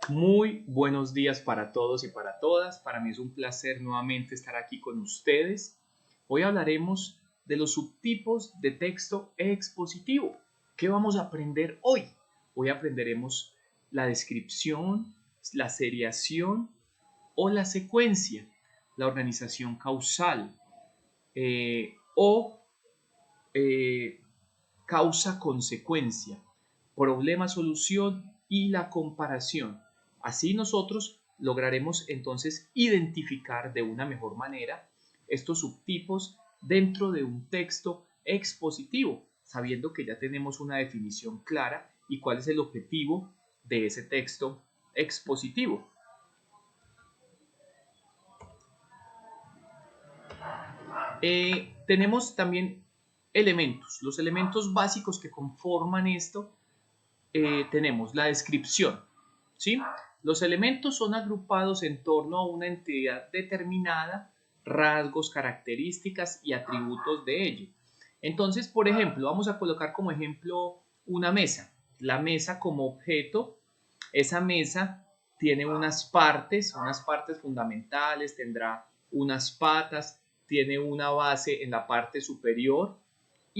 Muy buenos días para todos y para todas. Para mí es un placer nuevamente estar aquí con ustedes. Hoy hablaremos de los subtipos de texto expositivo. ¿Qué vamos a aprender hoy? Hoy aprenderemos la descripción, la seriación o la secuencia, la organización causal o causa-consecuencia, problema-solución y la comparación. Así nosotros lograremos entonces identificar de una mejor manera estos subtipos dentro de un texto expositivo, sabiendo que ya tenemos una definición clara y cuál es el objetivo de ese texto expositivo. Tenemos también elementos. Los elementos básicos que conforman esto, tenemos la descripción, ¿sí? Los elementos son agrupados en torno a una entidad determinada, rasgos, características y atributos de ella. Entonces, por ejemplo, vamos a colocar como ejemplo una mesa. La mesa como objeto, esa mesa tiene unas partes fundamentales, tendrá unas patas, tiene una base en la parte superior.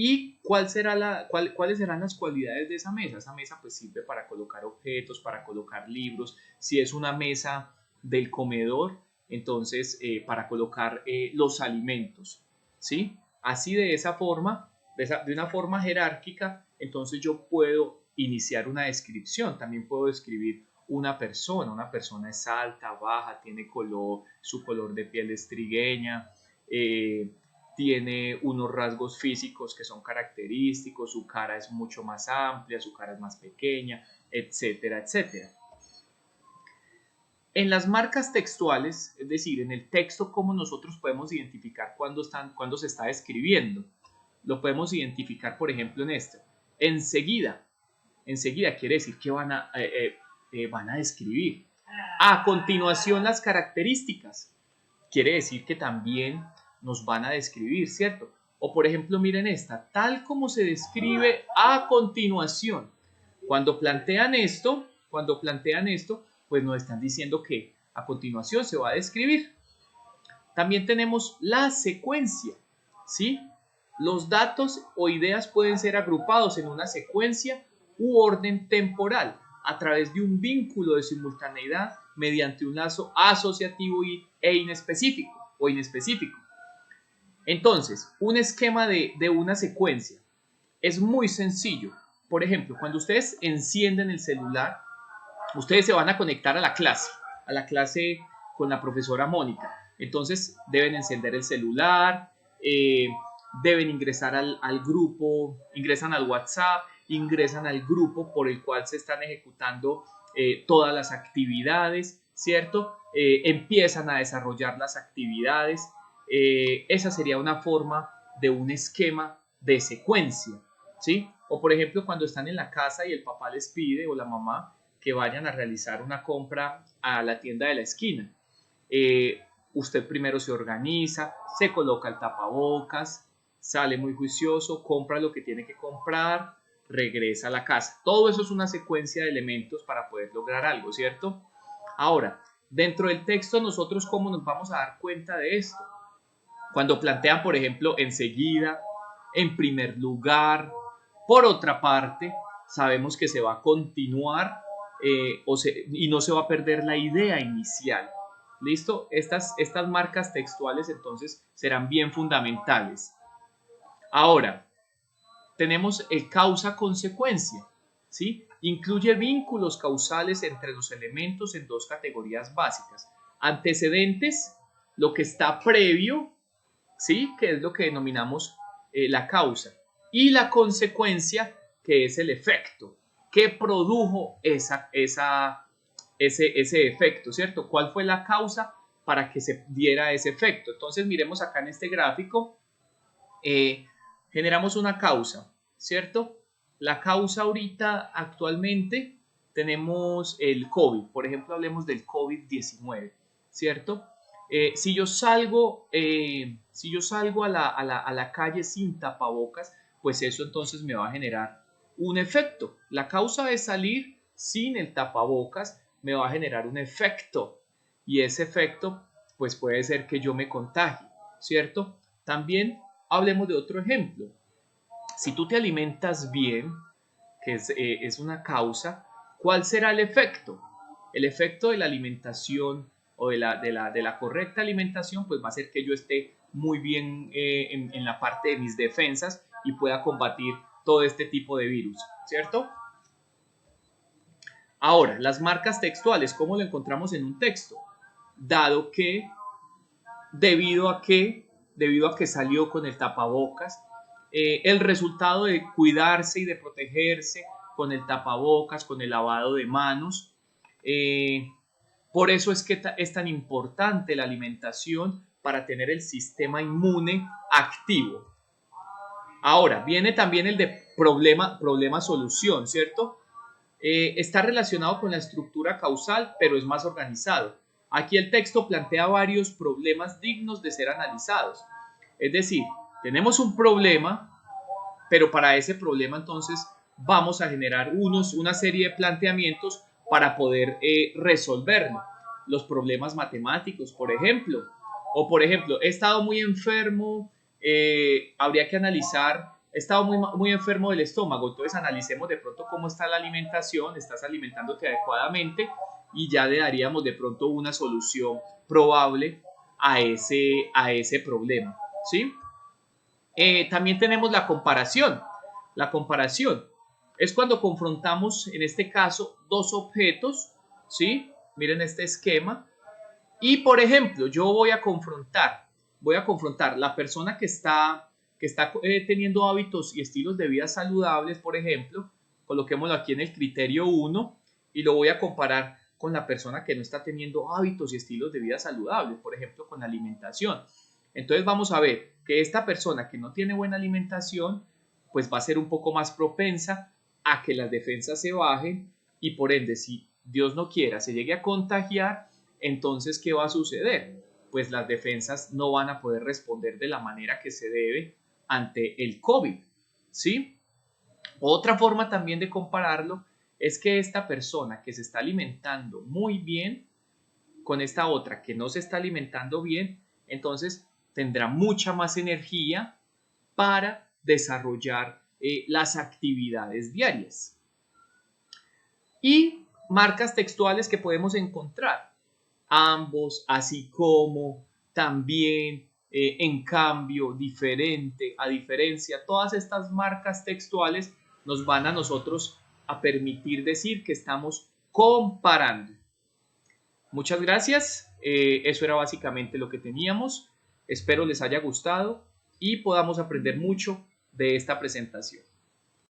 ¿Y cuáles serán las cualidades de esa mesa? Esa mesa pues sirve para colocar objetos, para colocar libros. Si es una mesa del comedor, entonces para colocar los alimentos, ¿sí? Así de esa forma, de una forma jerárquica, entonces yo puedo iniciar una descripción. También puedo describir una persona es alta, baja, tiene su color de piel es trigueña, tiene unos rasgos físicos que son característicos, su cara es mucho más amplia, su cara es más pequeña, etcétera, etcétera. En las marcas textuales, es decir, en el texto, ¿cómo nosotros podemos identificar cuando se está escribiendo? Lo podemos identificar, por ejemplo, en esto. Enseguida quiere decir que van a describir. A continuación, las características. Quiere decir que también nos van a describir, ¿cierto? O por ejemplo, miren esta, tal como se describe a continuación. Cuando plantean esto, pues nos están diciendo que a continuación se va a describir. También tenemos la secuencia, ¿sí? Los datos o ideas pueden ser agrupados en una secuencia u orden temporal a través de un vínculo de simultaneidad mediante un lazo asociativo e inespecífico o inespecífico. Entonces, un esquema de una secuencia es muy sencillo. Por ejemplo, cuando ustedes encienden el celular, ustedes se van a conectar a la clase con la profesora Mónica. Entonces deben encender el celular, deben ingresar al grupo, ingresan al WhatsApp, ingresan al grupo por el cual se están ejecutando todas las actividades, ¿cierto? Empiezan a desarrollar las actividades. Esa sería una forma de un esquema de secuencia, ¿sí? O por ejemplo, cuando están en la casa y el papá les pide o la mamá que vayan a realizar una compra a la tienda de la esquina. Usted primero se organiza, se coloca el tapabocas, sale muy juicioso, compra lo que tiene que comprar, regresa a la casa. Todo eso es una secuencia de elementos para poder lograr algo, ¿cierto? Ahora, dentro del texto nosotros cómo nos vamos a dar cuenta de esto. Cuando plantean, por ejemplo, enseguida, en primer lugar, por otra parte, sabemos que se va a continuar y no se va a perder la idea inicial. ¿Listo? Estas marcas textuales entonces serán bien fundamentales. Ahora, tenemos el causa-consecuencia, ¿sí? Incluye vínculos causales entre los elementos en dos categorías básicas. Antecedentes, lo que está previo, ¿sí? Que es lo que denominamos la causa. Y la consecuencia, que es el efecto que produjo ese efecto, ¿cierto? ¿Cuál fue la causa para que se diera ese efecto? Entonces, miremos acá en este gráfico, generamos una causa, ¿cierto? La causa ahorita, actualmente, tenemos el COVID. Por ejemplo, hablemos del COVID-19, ¿cierto? Si yo salgo a la calle sin tapabocas, pues eso entonces me va a generar un efecto. La causa es salir sin el tapabocas, me va a generar un efecto y ese efecto pues puede ser que yo me contagie, ¿cierto? También hablemos de otro ejemplo. Si tú te alimentas bien, que es una causa, ¿cuál será el efecto? El efecto de la alimentación o de la correcta alimentación pues va a ser que yo esté muy bien en la parte de mis defensas y pueda combatir todo este tipo de virus, ¿cierto? Ahora, las marcas textuales, ¿cómo lo encontramos en un texto? Dado que, debido a que salió con el tapabocas, el resultado de cuidarse y de protegerse con el tapabocas, con el lavado de manos, por eso es que es tan importante la alimentación para tener el sistema inmune activo. Ahora, viene también el de problema-solución, ¿cierto? Está relacionado con la estructura causal, pero es más organizado. Aquí el texto plantea varios problemas dignos de ser analizados. Es decir, tenemos un problema, pero para ese problema entonces vamos a generar una serie de planteamientos para poder resolverlo. Los problemas matemáticos, por ejemplo. O por ejemplo, he estado muy enfermo, habría que analizar, he estado muy enfermo del estómago, entonces analicemos de pronto cómo está la alimentación, estás alimentándote adecuadamente y ya le daríamos de pronto una solución probable a ese problema, ¿sí? También tenemos la comparación. La comparación es cuando confrontamos, en este caso, dos objetos, ¿sí? Miren este esquema. Y, por ejemplo, yo voy a confrontar la persona que está teniendo hábitos y estilos de vida saludables, por ejemplo, coloquémoslo aquí en el criterio 1 y lo voy a comparar con la persona que no está teniendo hábitos y estilos de vida saludables, por ejemplo, con la alimentación. Entonces vamos a ver que esta persona que no tiene buena alimentación, pues va a ser un poco más propensa a que las defensas se bajen y por ende, si Dios no quiera, se llegue a contagiar, entonces, ¿qué va a suceder? Pues las defensas no van a poder responder de la manera que se debe ante el COVID, ¿sí? Otra forma también de compararlo es que esta persona que se está alimentando muy bien con esta otra que no se está alimentando bien, entonces tendrá mucha más energía para desarrollar las actividades diarias. Y marcas textuales que podemos encontrar. Ambos, así como, también, en cambio, diferente, a diferencia, todas estas marcas textuales nos van a nosotros a permitir decir que estamos comparando. Muchas gracias, eso era básicamente lo que teníamos. Espero les haya gustado y podamos aprender mucho de esta presentación.